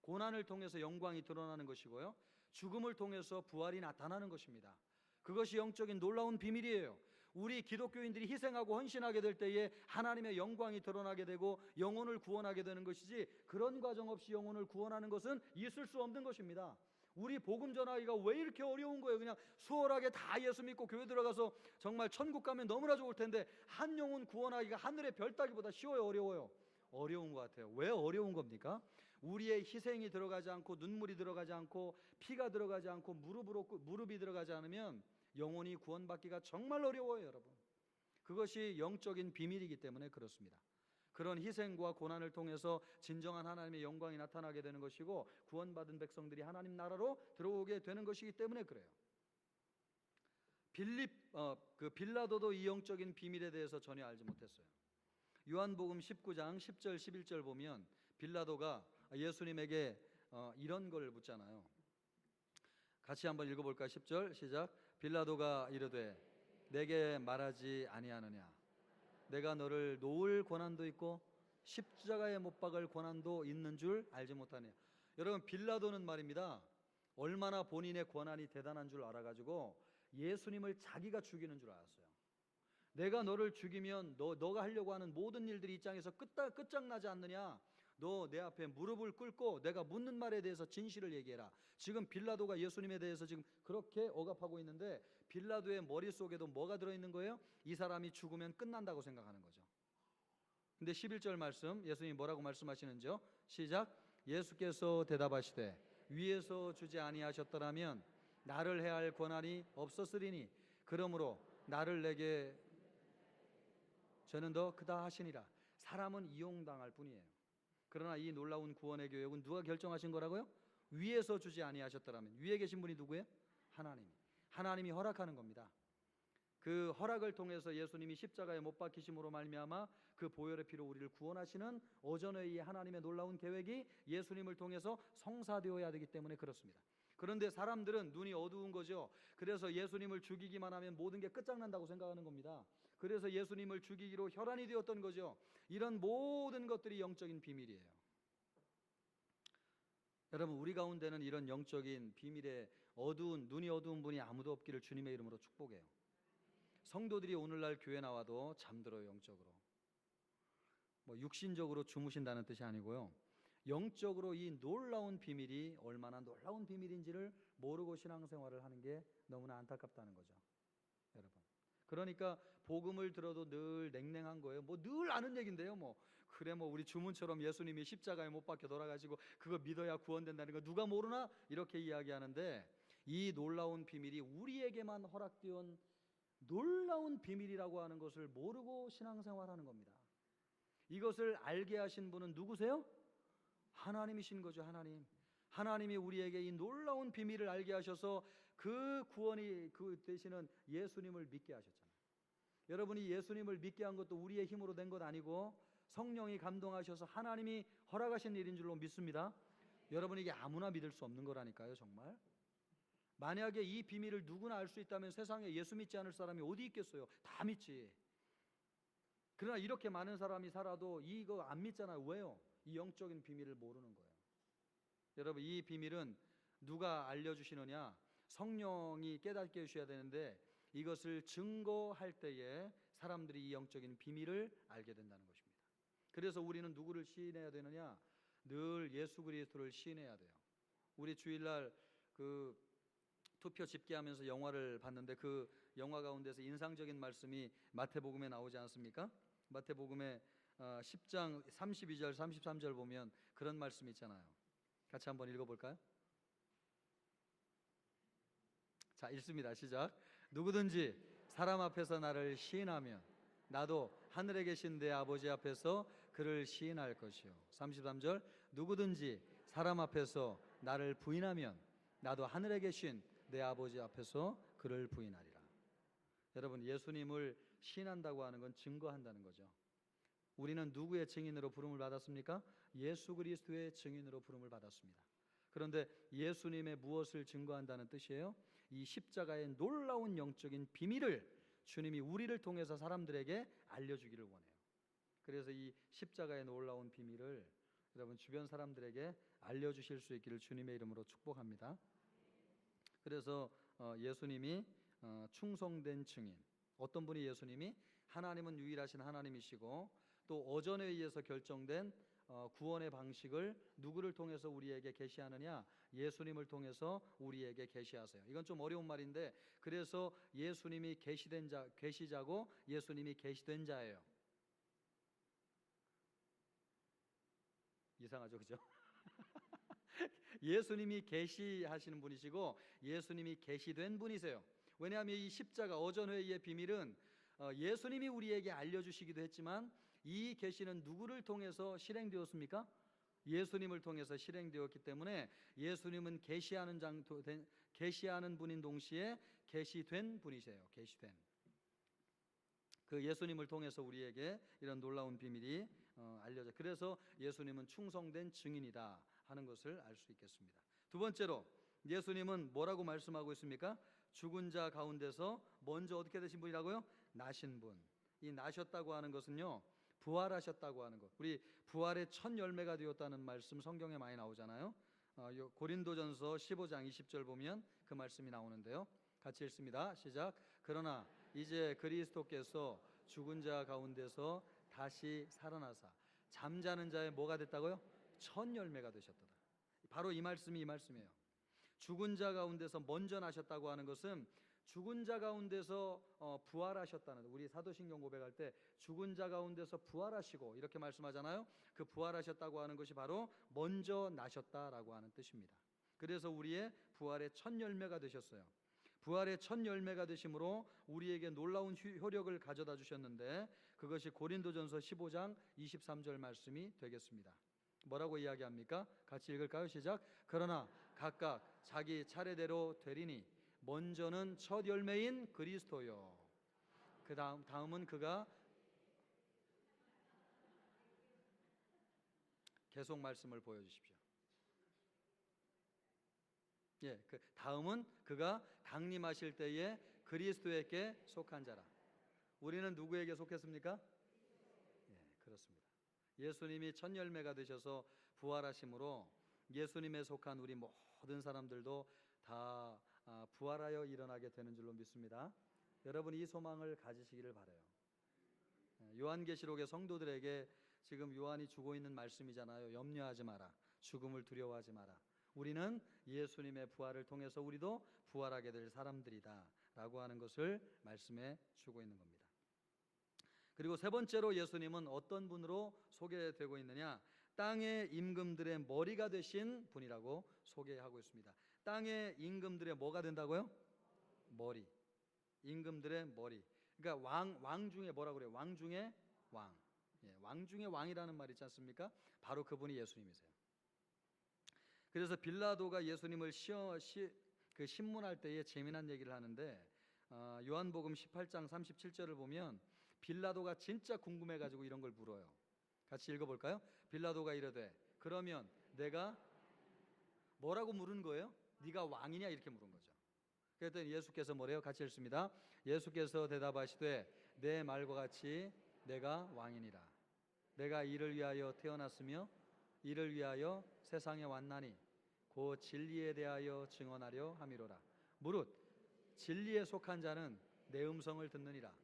고난을 통해서 영광이 드러나는 것이고요, 죽음을 통해서 부활이 나타나는 것입니다. 그것이 영적인 놀라운 비밀이에요. 우리 기독교인들이 희생하고 헌신하게 될 때에 하나님의 영광이 드러나게 되고 영혼을 구원하게 되는 것이지, 그런 과정 없이 영혼을 구원하는 것은 있을 수 없는 것입니다. 우리 복음 전하기가 왜 이렇게 어려운 거예요? 그냥 수월하게 다 예수 믿고 교회 들어가서 정말 천국 가면 너무나 좋을 텐데, 한 영혼 구원하기가 하늘의 별 따기보다 쉬워요? 어려워요? 어려운 것 같아요. 왜 어려운 겁니까? 우리의 희생이 들어가지 않고, 눈물이 들어가지 않고, 피가 들어가지 않고, 무릎이 들어가지 않으면 영혼이 구원받기가 정말 어려워요, 여러분. 그것이 영적인 비밀이기 때문에 그렇습니다. 그런 희생과 고난을 통해서 진정한 하나님의 영광이 나타나게 되는 것이고, 구원받은 백성들이 하나님 나라로 들어오게 되는 것이기 때문에 그래요. 빌라도도 이 영적인 비밀에 대해서 전혀 알지 못했어요. 요한복음 19장 10절 11절 보면 빌라도가 예수님에게 이런 걸 묻잖아요. 같이 한번 읽어볼까요? 10절 시작. 빌라도가 이르되 내게 말하지 아니하느냐? 내가 너를 놓을 권한도 있고 십자가에 못 박을 권한도 있는 줄 알지 못하느냐? 여러분, 빌라도는 말입니다, 얼마나 본인의 권한이 대단한 줄 알아가지고 예수님을 자기가 죽이는 줄 알았어요. 내가 너를 죽이면 너가 하려고 하는 모든 일들이 이 땅에서 끝장나지 않느냐? 너 내 앞에 무릎을 꿇고 내가 묻는 말에 대해서 진실을 얘기해라. 지금 빌라도가 예수님에 대해서 지금 그렇게 억압하고 있는데 빌라도의 머릿속에도 뭐가 들어있는 거예요? 이 사람이 죽으면 끝난다고 생각하는 거죠. 근데 11절 말씀, 예수님이 뭐라고 말씀하시는지요? 시작. 예수께서 대답하시되 위에서 주지 아니하셨더라면 나를 해할 권한이 없었으리니 그러므로 나를 내게 저는 더 크다 하시니라. 사람은 이용당할 뿐이에요. 그러나 이 놀라운 구원의 계획은 누가 결정하신 거라고요? 위에서 주지 아니하셨더라면. 위에 계신 분이 누구예요? 하나님이 허락하는 겁니다. 그 허락을 통해서 예수님이 십자가에 못 박히심으로 말미암아 그 보혈의 피로 우리를 구원하시는 오전의 이 하나님의 놀라운 계획이 예수님을 통해서 성사되어야 되기 때문에 그렇습니다. 그런데 사람들은 눈이 어두운 거죠. 그래서 예수님을 죽이기만 하면 모든 게 끝장난다고 생각하는 겁니다. 그래서 예수님을 죽이기로 혈안이 되었던 거죠. 이런 모든 것들이 영적인 비밀이에요. 여러분, 우리 가운데는 이런 영적인 비밀에 눈이 어두운 분이 아무도 없기를 주님의 이름으로 축복해요. 성도들이 오늘날 교회 나와도 잠들어요. 영적으로. 육신적으로 주무신다는 뜻이 아니고요, 영적으로 이 놀라운 비밀이 얼마나 놀라운 비밀인지를 모르고 신앙생활을 하는 게 너무나 안타깝다는 거죠, 여러분. 그러니까 복음을 들어도 늘 냉랭한 거예요. 늘 아는 얘긴데요. 우리 주문처럼 예수님이 십자가에 못 박혀 돌아가시고 그거 믿어야 구원된다는 거 누가 모르나? 이렇게 이야기하는데 이 놀라운 비밀이 우리에게만 허락되온 놀라운 비밀이라고 하는 것을 모르고 신앙생활하는 겁니다. 이것을 알게 하신 분은 누구세요? 하나님이신 거죠. 하나님이 우리에게 이 놀라운 비밀을 알게 하셔서 그 구원이 그 되시는 예수님을 믿게 하셨잖아요. 여러분이 예수님을 믿게 한 것도 우리의 힘으로 된 것 아니고 성령이 감동하셔서 하나님이 허락하신 일인 줄로 믿습니다. 여러분, 이게 아무나 믿을 수 없는 거라니까요. 정말 만약에 이 비밀을 누구나 알 수 있다면 세상에 예수 믿지 않을 사람이 어디 있겠어요? 다 믿지. 그러나 이렇게 많은 사람이 살아도 이거 안 믿잖아요. 왜요? 이 영적인 비밀을 모르는 거예요. 여러분, 이 비밀은 누가 알려주시느냐? 성령이 깨닫게 해주셔야 되는데 이것을 증거할 때에 사람들이 이 영적인 비밀을 알게 된다는 것입니다. 그래서 우리는 누구를 시인해야 되느냐? 늘 예수 그리스도를 시인해야 돼요. 우리 주일날 그 투표 집계하면서 영화를 봤는데 그 영화 가운데서 인상적인 말씀이 마태복음에 나오지 않습니까? 마태복음에 10장 32절 33절 보면 그런 말씀이 있잖아요. 같이 한번 읽어볼까요? 자, 읽습니다. 시작. 누구든지 사람 앞에서 나를 시인하면 나도 하늘에 계신 내 아버지 앞에서 그를 시인할 것이요. 33절. 누구든지 사람 앞에서 나를 부인하면 나도 하늘에 계신 내 아버지 앞에서 그를 부인하리라. 여러분, 예수님을 시인한다고 하는 건 증거한다는 거죠. 우리는 누구의 증인으로 부름을 받았습니까? 예수 그리스도의 증인으로 부름을 받았습니다. 그런데 예수님의 무엇을 증거한다는 뜻이에요? 이 십자가의 놀라운 영적인 비밀을 주님이 우리를 통해서 사람들에게 알려주기를 원해요. 그래서 이 십자가의 놀라운 비밀을 여러분 주변 사람들에게 알려주실 수 있기를 주님의 이름으로 축복합니다. 그래서 예수님이 충성된 증인, 어떤 분이 예수님이 하나님은 유일하신 하나님이시고 또 오전에 의해서 결정된 구원의 방식을 누구를 통해서 우리에게 계시하느냐? 예수님을 통해서 우리에게 계시하세요. 이건 좀 어려운 말인데 그래서 예수님이 계시자고 예수님이 계시된 자예요. 이상하죠, 그죠? 예수님이 계시하시는 분이시고 예수님이 계시된 분이세요. 왜냐하면 이 십자가 오전회의의 비밀은 예수님이 우리에게 알려주시기도 했지만 이 계시는 누구를 통해서 실행되었습니까? 예수님을 통해서 실행되었기 때문에 예수님은 계시하는 분인 동시에 계시된 분이세요. 계시된. 그 예수님을 통해서 우리에게 이런 놀라운 비밀이 알려져. 그래서 예수님은 충성된 증인이다 하는 것을 알 수 있겠습니다. 두 번째로 예수님은 뭐라고 말씀하고 있습니까? 죽은 자 가운데서 먼저 어떻게 되신 분이라고요? 나신 분. 이 나셨다고 하는 것은요, 부활하셨다고 하는 것. 우리 부활의 첫 열매가 되었다는 말씀 성경에 많이 나오잖아요. 고린도전서 15장 20절 보면 그 말씀이 나오는데요. 같이 읽습니다. 시작. 그러나 이제 그리스도께서 죽은 자 가운데서 다시 살아나사 잠자는 자의 뭐가 됐다고요? 첫 열매가 되셨도다. 바로 이 말씀이에요. 죽은 자 가운데서 먼저 나셨다고 하는 것은 죽은 자 가운데서 부활하셨다는, 우리 사도신경 고백할 때 죽은 자 가운데서 부활하시고 이렇게 말씀하잖아요. 그 부활하셨다고 하는 것이 바로 먼저 나셨다라고 하는 뜻입니다. 그래서 우리의 부활의 첫 열매가 되셨어요. 부활의 첫 열매가 되심으로 우리에게 놀라운 효력을 가져다 주셨는데, 그것이 고린도전서 15장 23절 말씀이 되겠습니다. 뭐라고 이야기합니까? 같이 읽을까요? 시작. 그러나 각각 자기 차례대로 되리니 먼저는 첫 열매인 그리스도요. 그 다음은 그가, 계속 말씀을 보여주십시오. 예, 그 다음은 그가 강림하실 때에 그리스도에게 속한 자라. 우리는 누구에게 속했습니까? 예, 그렇습니다. 예수님이 첫 열매가 되셔서 부활하심으로 예수님에 속한 우리 모든 사람들도 다 부활하여 일어나게 되는 줄로 믿습니다. 여러분, 이 소망을 가지시기를 바라요. 요한계시록의 성도들에게 지금 요한이 주고 있는 말씀이잖아요. 염려하지 마라. 죽음을 두려워하지 마라. 우리는 예수님의 부활을 통해서 우리도 부활하게 될 사람들이다 라고 하는 것을 말씀해 주고 있는 겁니다. 그리고 세 번째로 예수님은 어떤 분으로 소개되고 있느냐? 땅의 임금들의 머리가 되신 분이라고 소개하고 있습니다. 땅의 임금들의 뭐가 된다고요? 머리. 임금들의 머리. 그러니까 왕 중에 뭐라고 그래요? 왕 중에 왕. 예, 왕 중에 왕이라는 말 있지 않습니까? 바로 그분이 예수님이세요. 그래서 빌라도가 예수님을 신문할 때에 재미난 얘기를 하는데, 요한복음 18장 37절을 보면 빌라도가 진짜 궁금해가지고 이런 걸 물어요. 같이 읽어볼까요? 빌라도가 이르되 그러면 내가, 뭐라고 물은 거예요? 네가 왕이냐 이렇게 물은 거죠. 그랬더니 예수께서 뭐래요? 같이 읽습니다. 예수께서 대답하시되 내 말과 같이 내가 왕이니라. 내가 이를 위하여 태어났으며 이를 위하여 세상에 왔나니 곧 진리에 대하여 증언하려 함이로라. 무릇 진리에 속한 자는 내 음성을 듣느니라.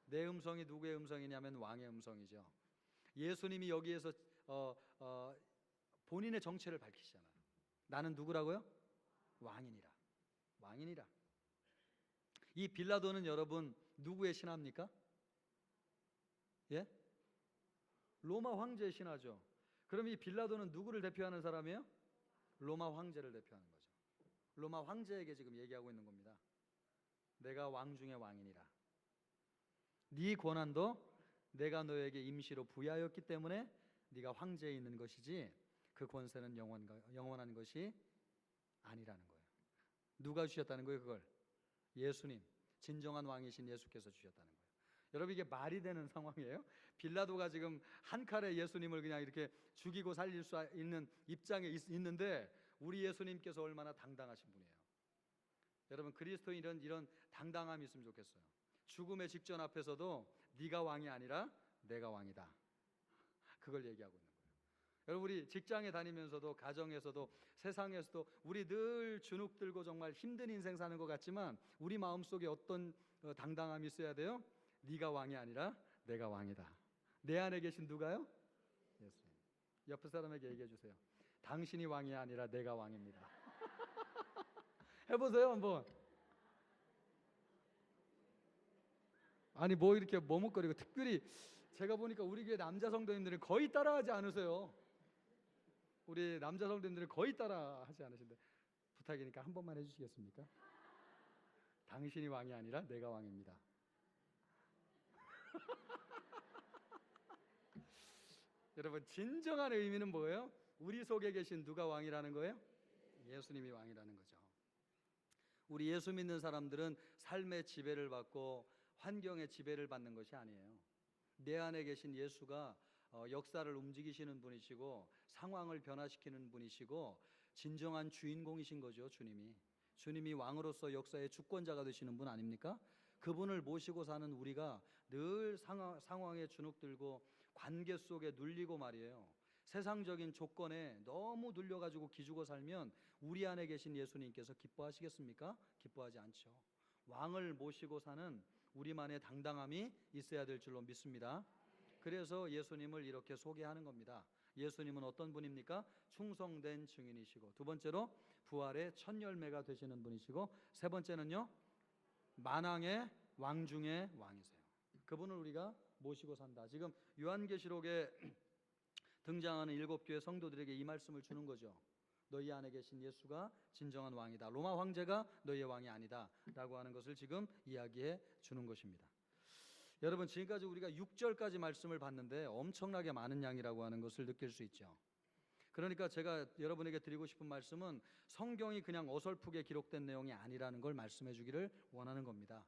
내 음성이 누구의 음성이냐면 왕의 음성이죠. 예수님이 여기에서 본인의 정체를 밝히시잖아요. 나는 누구라고요? 왕이니라. 왕이니라. 이 빌라도는 여러분 누구의 신하입니까? 예? 로마 황제의 신하죠. 그럼 이 빌라도는 누구를 대표하는 사람이에요? 로마 황제를 대표하는 거죠. 로마 황제에게 지금 얘기하고 있는 겁니다. 내가 왕 중에 왕이니라. 네 권한도 내가 너에게 임시로 부여하였기 때문에 네가 황제에 있는 것이지 그 권세는 영원한 것이 아니라는 거예요. 누가 주셨다는 거예요? 그걸 예수님, 진정한 왕이신 예수께서 주셨다는 거예요. 여러분, 이게 말이 되는 상황이에요? 빌라도가 지금 한 칼에 예수님을 그냥 이렇게 죽이고 살릴 수 있는 입장에 있는데 우리 예수님께서 얼마나 당당하신 분이에요. 여러분, 그리스도인 이런 당당함이 있으면 좋겠어요. 죽음의 직전 앞에서도 네가 왕이 아니라 내가 왕이다. 그걸 얘기하고 있는 거예요. 여러분, 우리 직장에 다니면서도 가정에서도 세상에서도 우리 늘 주눅 들고 정말 힘든 인생 사는 것 같지만 우리 마음속에 어떤 당당함이 있어야 돼요? 네가 왕이 아니라 내가 왕이다. 내 안에 계신 누가요? 예수님. 옆에 사람에게 얘기해 주세요. 당신이 왕이 아니라 내가 왕입니다. 해보세요 한번. 아니 뭐 이렇게 머뭇거리고, 특별히 제가 보니까 우리 교회 남자 성도님들은 거의 따라하지 않으세요. 우리 남자 성도님들은 거의 따라하지 않으신데 부탁이니까 한 번만 해주시겠습니까? 당신이 왕이 아니라 내가 왕입니다. 여러분, 진정한 의미는 뭐예요? 우리 속에 계신 누가 왕이라는 거예요? 예수님이 왕이라는 거죠. 우리 예수 믿는 사람들은 삶의 지배를 받고 환경의 지배를 받는 것이 아니에요. 내 안에 계신 예수가 역사를 움직이시는 분이시고 상황을 변화시키는 분이시고 진정한 주인공이신 거죠. 주님이 왕으로서 역사의 주권자가 되시는 분 아닙니까? 그분을 모시고 사는 우리가 늘 상황에 주눅들고 관계 속에 눌리고 말이에요. 세상적인 조건에 너무 눌려가지고 기죽어 살면 우리 안에 계신 예수님께서 기뻐하시겠습니까? 기뻐하지 않죠. 왕을 모시고 사는 우리만의 당당함이 있어야 될 줄로 믿습니다. 그래서 예수님을 이렇게 소개하는 겁니다. 예수님은 어떤 분입니까? 충성된 증인이시고, 두 번째로 부활의 첫 열매가 되시는 분이시고, 세 번째는요, 만왕의 왕 중의 왕이세요. 그분을 우리가 모시고 산다. 지금 요한계시록에 등장하는 7교회 성도들에게 이 말씀을 주는 거죠. 너희 안에 계신 예수가 진정한 왕이다. 로마 황제가 너희의 왕이 아니다 라고 하는 것을 지금 이야기해 주는 것입니다. 여러분, 지금까지 우리가 6절까지 말씀을 봤는데 엄청나게 많은 양이라고 하는 것을 느낄 수 있죠. 그러니까 제가 여러분에게 드리고 싶은 말씀은 성경이 그냥 어설프게 기록된 내용이 아니라는 걸 말씀해 주기를 원하는 겁니다.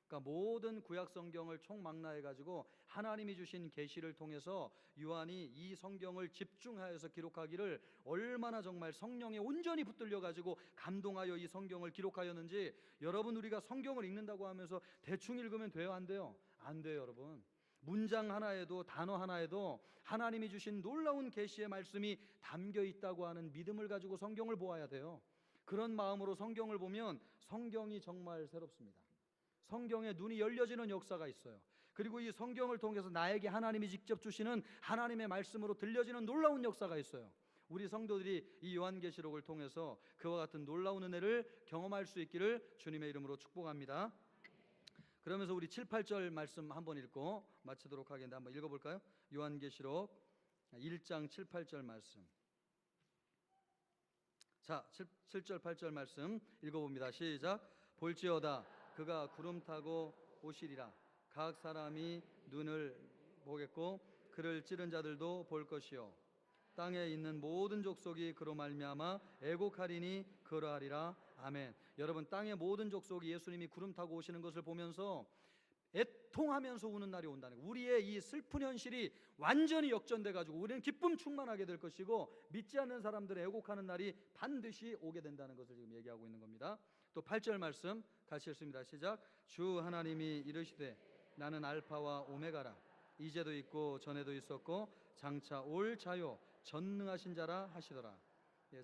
그러니까 모든 구약 성경을 총망라해 가지고 하나님이 주신 계시를 통해서 요한이 이 성경을 집중하여서 기록하기를 얼마나 정말 성령에 온전히 붙들려 가지고 감동하여 이 성경을 기록하였는지, 여러분, 우리가 성경을 읽는다고 하면서 대충 읽으면 돼요, 안 돼요? 안 돼요, 여러분. 문장 하나에도, 단어 하나에도 하나님이 주신 놀라운 계시의 말씀이 담겨 있다고 하는 믿음을 가지고 성경을 보아야 돼요. 그런 마음으로 성경을 보면 성경이 정말 새롭습니다. 성경에 눈이 열려지는 역사가 있어요. 그리고 이 성경을 통해서 나에게 하나님이 직접 주시는 하나님의 말씀으로 들려지는 놀라운 역사가 있어요. 우리 성도들이 이 요한계시록을 통해서 그와 같은 놀라운 은혜를 경험할 수 있기를 주님의 이름으로 축복합니다. 그러면서 우리 7, 8절 말씀 한번 읽고 마치도록 하겠는데, 한번 읽어볼까요? 요한계시록 1장 7, 8절 말씀. 자, 7절 8절 말씀 읽어봅니다. 시작. 볼지어다 그가 구름 타고 오시리라. 각 사람이 눈을 보겠고 그를 찌른 자들도 볼 것이요 땅에 있는 모든 족속이 그로 말미암아 애곡하리니 그러하리라. 아멘. 여러분, 땅의 모든 족속이 예수님이 구름 타고 오시는 것을 보면서 애통하면서 우는 날이 온다는 거예요. 우리의 이 슬픈 현실이 완전히 역전돼 가지고 우리는 기쁨 충만하게 될 것이고, 믿지 않는 사람들의 애곡하는 날이 반드시 오게 된다는 것을 지금 얘기하고 있는 겁니다. 또 8절 말씀 같이 읽습니다. 시작. 주 하나님이 이르시되 나는 알파와 오메가라. 이제도 있고 전에도 있었고 장차 올 자요 전능하신 자라 하시더라.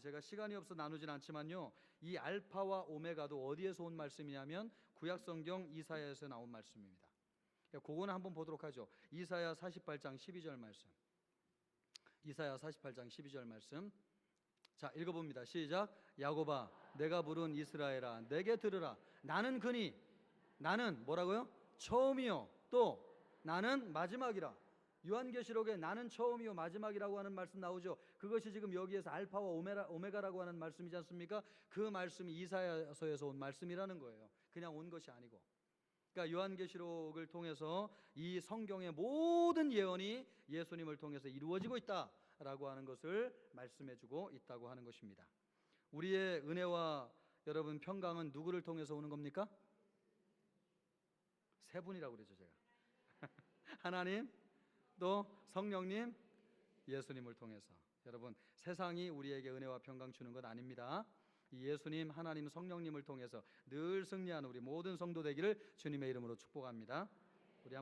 제가 시간이 없어 나누진 않지만요, 이 알파와 오메가도 어디에서 온 말씀이냐면 구약성경 이사야에서 나온 말씀입니다. 그거는 한번 보도록 하죠. 이사야 48장 12절 말씀. 이사야 48장 12절 말씀. 자, 읽어봅니다. 시작. 야곱아 내가 부른 이스라엘아 내게 들으라. 나는 그니, 나는 뭐라고요? 처음이요 또 나는 마지막이라. 요한계시록에 나는 처음이요 마지막이라고 하는 말씀 나오죠. 그것이 지금 여기에서 알파와 오메가라고 하는 말씀이지 않습니까? 그 말씀이 이사야서에서 온 말씀이라는 거예요. 그냥 온 것이 아니고. 그러니까 요한계시록을 통해서 이 성경의 모든 예언이 예수님을 통해서 이루어지고 있다라고 하는 것을 말씀해주고 있다고 하는 것입니다. 우리의 은혜와 여러분 평강은 누구를 통해서 오는 겁니까? 세 분이라고 그러죠, 제가. 하나님, 또 성령님, 예수님을 통해서. 여러분, 세상이 우리에게 은혜와 평강 주는 것 아닙니다. 이 예수님, 하나님, 성령님을 통해서 늘 승리하는 우리 모든 성도 되기를 주님의 이름으로 축복합니다. 우리